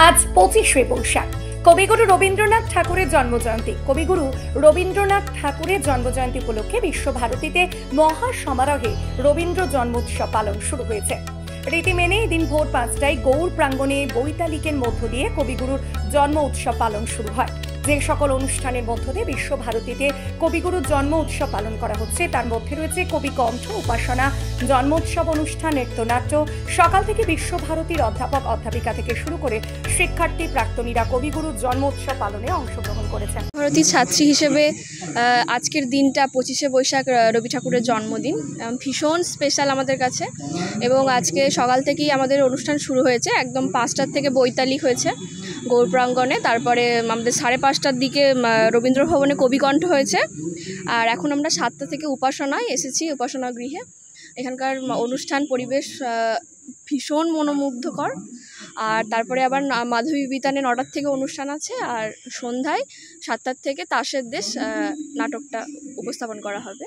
আজ 25শে বৈশাখ, কবিগুরু রবীন্দ্রনাথ ঠাকুরের জন্মজয়ন্তী। কবিগুরু রবীন্দ্রনাথ ঠাকুরের জন্মজয়ন্তী উপলক্ষে বিশ্বভারতীতে মহা সমারোহে রবীন্দ্র জন্মোৎসব পালন শুরু হয়েছে। রীতি মেনে এদিন ভোর 5টায় গৌর প্রাঙ্গণে বৈতালিকের মধ্য দিয়ে কবিগুরুর জন্ম উৎসব পালন শুরু হয়। যে সকল অনুষ্ঠানের মধ্য দিয়ে বিশ্বভারতীতে কবিগুরুর জন্ম উৎসব পালন করা হচ্ছে তার মধ্যে রয়েছে কবি কণ্ঠ, উপাসনা, জন্মোৎসব অনুষ্ঠান, নৃত্যনাট্য। সকাল থেকে বিশ্বভারতীর অধ্যাপক অধ্যাপিকা থেকে শুরু করে শিক্ষার্থী, প্রাক্তনীরা কবিগুরুর জন্ম উৎসব পালনে অংশগ্রহণ করেছেন। ভারতী ছাত্রী হিসেবে আজকের দিনটা 25শে বৈশাখ রবি ঠাকুরের জন্মদিন, ভীষণ স্পেশাল আমাদের কাছে। এবং আজকে সকাল থেকেই আমাদের অনুষ্ঠান শুরু হয়েছে, একদম 5টার থেকে বৈতালিক হয়েছে গৌর প্রাঙ্গণে। তারপরে আমাদের 5:30টার দিকে রবীন্দ্র ভবনে কবিকণ্ঠ হয়েছে। আর এখন আমরা 7টা থেকে উপাসনায় এসেছি, উপাসনা গৃহে। এখানকার অনুষ্ঠান পরিবেশ ভীষণ মনোমুগ্ধকর। আর তারপরে আবার মাধবী বিতানে 9টার থেকে অনুষ্ঠান আছে, আর সন্ধ্যায় 7টার থেকে তাসের দেশ নাটকটা উপস্থাপন করা হবে।